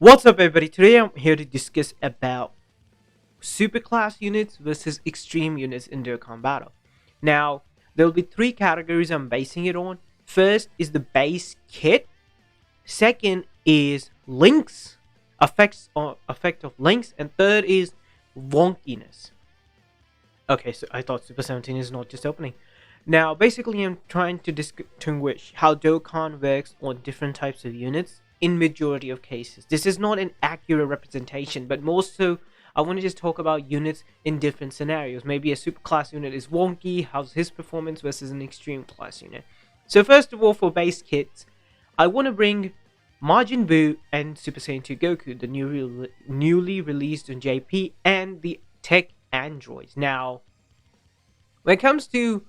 What's up, everybody? Today I'm here to discuss about superclass units versus extreme units in Dokkan battle. Now, there will be three categories I'm basing it on. First is the base kit. Second is links, effect of links, and third is wonkiness. Okay, so I thought Super 17 is not just opening. Now, basically, I'm trying to distinguish how Dokkan works on different types of units in majority of cases. This is not an accurate representation, but more so, I want to just talk about units in different scenarios. Maybe a super class unit is wonky, how's his performance versus an extreme class unit. So first of all, for base kits, I want to bring Majin Buu and Super Saiyan 2 Goku, the newly released on JP, and the tech androids. Now, when it comes to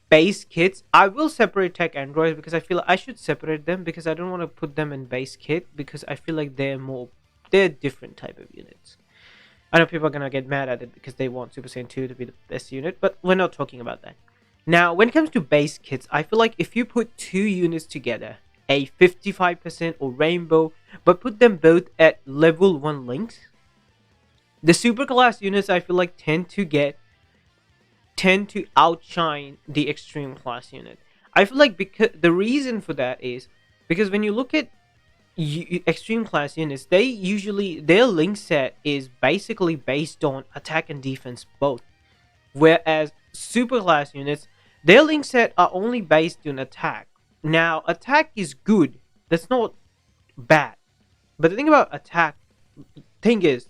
base kits, I will separate tech androids because I feel I should separate them because I don't want to put them in base kit because I feel like they're different type of units. I know people are gonna get mad at it because they want Super Saiyan 2 to be the best unit, but we're not talking about that. Now, when it comes to base kits, I feel like if you put two units together, a 55% or rainbow, but put them both at level 1 links, the super class units I feel like tend to outshine the extreme class unit. I feel like because the reason for that is because when you look at extreme class units, their link set is basically based on attack and defense both, whereas super class units, their link set are only based on attack. Now, attack is good. That's not bad. But the thing about attack, thing is,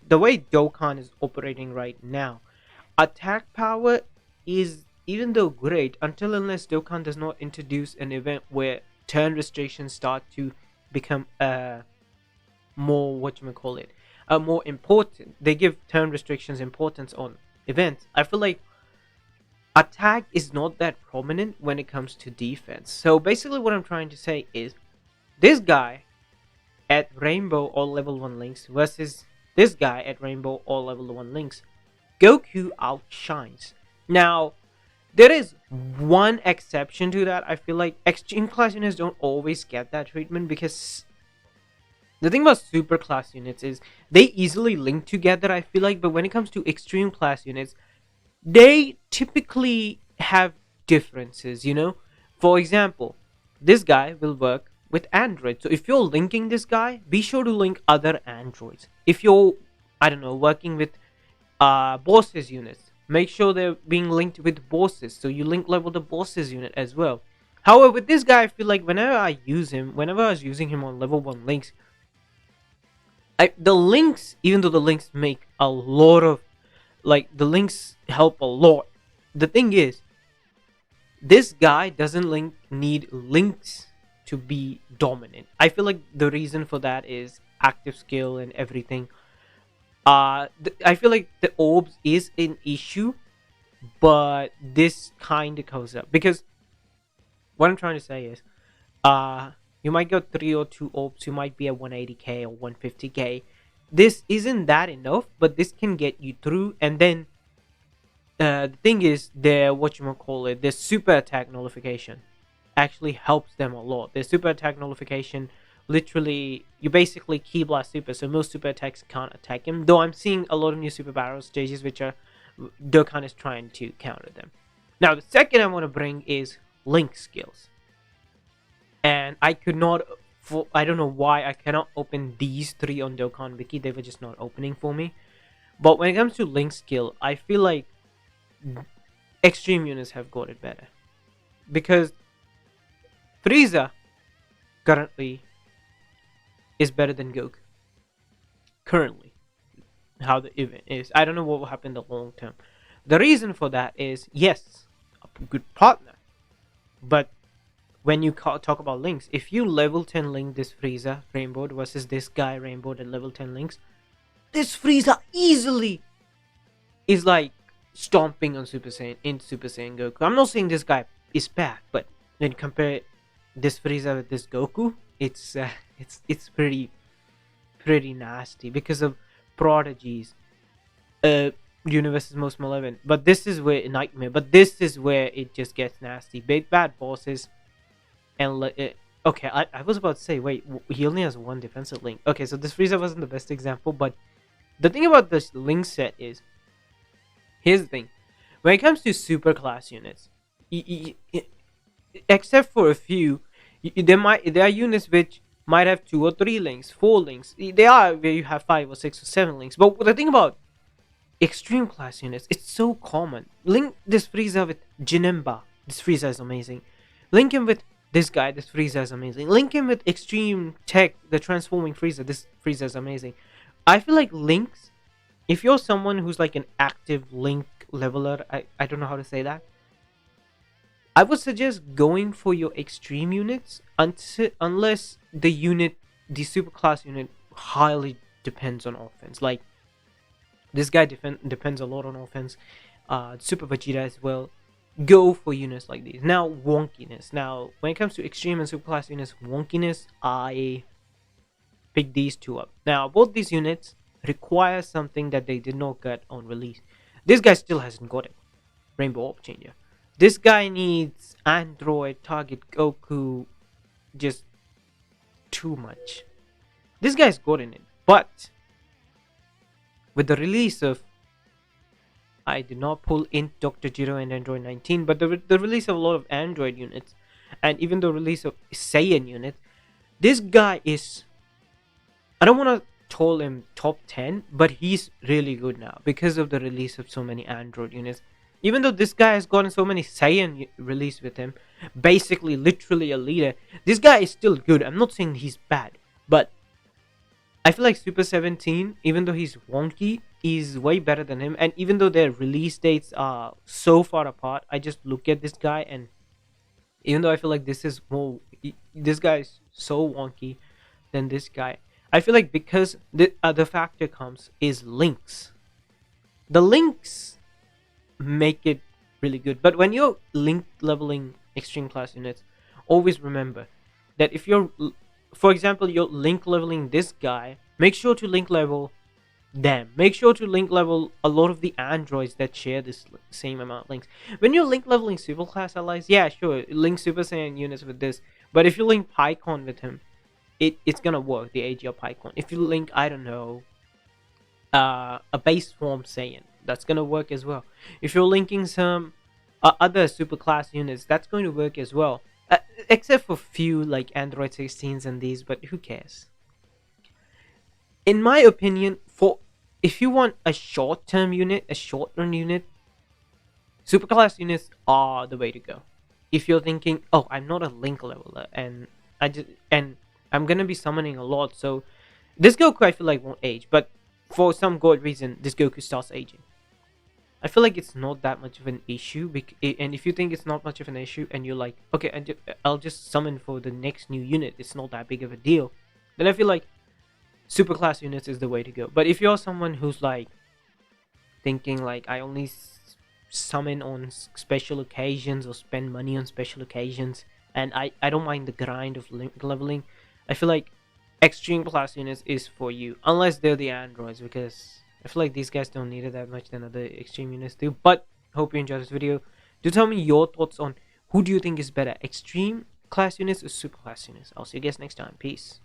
the way Dokkan is operating right now, attack power is even though great until unless Dokkan does not introduce an event where turn restrictions start to become more more important. They give turn restrictions importance on events. I feel like attack is not that prominent when it comes to defense. So basically what I'm trying to say is this guy at Rainbow or level 1 links versus this guy at Rainbow or level 1 links, Goku outshines. Now, there is one exception to that. I feel like extreme class units don't always get that treatment because the thing about super class units is they easily link together, I feel like, but when it comes to extreme class units, they typically have differences. For example, this guy will work with Android. So if you're linking this guy, be sure to link other Androids. If you're, I don't know, working with bosses units, make sure they're being linked with bosses, so you link level the bosses unit as well. However, with this guy, I feel like whenever I was using him on level 1 links, the links, even though the links make a lot of, the links help a lot, the thing is, this guy doesn't need links to be dominant. I feel like the reason for that is active skill and everything. I feel like the orbs is an issue, but this kind of goes up because what I'm trying to say is, you might go 3 or 2 orbs, you might be at 180k or 150k. This isn't that enough, but this can get you through. And then the thing is, their super attack nullification actually helps them a lot. Their super attack nullification, literally, you basically key blast super, so most super attacks can't attack him. Though I'm seeing a lot of new super battle stages which are Dokkan is trying to counter them. Now, the second I want to bring is link skills, and I don't know why I cannot open these 3 on Dokkan Wiki. They were just not opening for me. But when it comes to link skill, I feel like extreme units have got it better because Frieza currently is better than Goku. Currently, how the event is. I don't know what will happen in the long term. The reason for that is, yes, a good partner. But when you talk about links, if you level 10 link this Frieza Rainbow versus this guy Rainbow at level 10 links, this Frieza easily is like stomping on Super Saiyan Goku. I'm not saying this guy is bad, but when you compare this Frieza with this Goku, it's pretty nasty because of prodigies. Universe's most malevolent, but this is where nightmare. But this is where it just gets nasty. Big bad bosses and Okay, I was about to say, wait, he only has one defensive link. Okay, so this Frieza wasn't the best example, but the thing about this link set is, here's the thing: when it comes to super class units, except for a few, there are units which might have 2 or 3 links, 4 links. They are where you have 5 or 6 or 7 links. But the thing about extreme class units, it's so common. Link this Frieza with Jinemba. This Frieza is amazing. Link him with this guy. This Frieza is amazing. Link him with Extreme Tech, the transforming Frieza. This Frieza is amazing. I feel like links. If you're someone who's like an active link leveler, I don't know how to say that. I would suggest going for your extreme units unless the super class unit highly depends on offense. Like this guy depends a lot on offense. Super Vegeta as well. Go for units like these. Now wonkiness. Now when it comes to extreme and super class units, wonkiness, I pick these two up. Now both these units require something that they did not get on release. This guy still hasn't got it. Rainbow Orb Changer. This guy needs Android Target Goku just too much. This guy's good in it, but with the release of, I did not pull in Dr. Jiro and Android 19, but the release of a lot of Android units, and even the release of Saiyan units, this guy is, I don't want to call him top 10, but he's really good now because of the release of so many Android units. Even though this guy has gotten so many Saiyan released with him, basically literally a leader, this guy is still good. I'm not saying he's bad, but I feel like Super 17, even though he's wonky, is way better than him. And even though their release dates are so far apart, I just look at this guy, and even though I feel like this guy is so wonky than this guy, I feel like because the other factor comes is links. The links make it really good. But when you're link leveling extreme class units, always remember that if you're, for example, you're link leveling this guy, make sure to link level them. Make sure to link level a lot of the androids that share this same amount of links. When you're link leveling super class allies, yeah, sure, link Super Saiyan units with this. But if you link Pycon with him, it's gonna work, the AGL Pycon. If you link, I don't know, a base form Saiyan, that's gonna work as well. If you're linking some other super class units, that's going to work as well. Except for few like Android 16s and these, but who cares? In my opinion, for if you want a short-term unit, a short-run unit, super class units are the way to go. If you're thinking, oh, I'm not a link leveler, and I'm gonna be summoning a lot, so this Goku I feel like won't age, but for some good reason, this Goku starts aging. I feel like it's not that much of an issue, and if you think it's not much of an issue, and you're like, okay, I'll just summon for the next new unit, it's not that big of a deal, then I feel like super class units is the way to go. But if you're someone who's like thinking like, I only summon on special occasions or spend money on special occasions, and I don't mind the grind of link leveling, I feel like extreme class units is for you, unless they're the androids, because I feel like these guys don't need it that much than other extreme units do. But hope you enjoyed this video. Do tell me your thoughts on who do you think is better, extreme class units or super class units. I'll see you guys next time. Peace.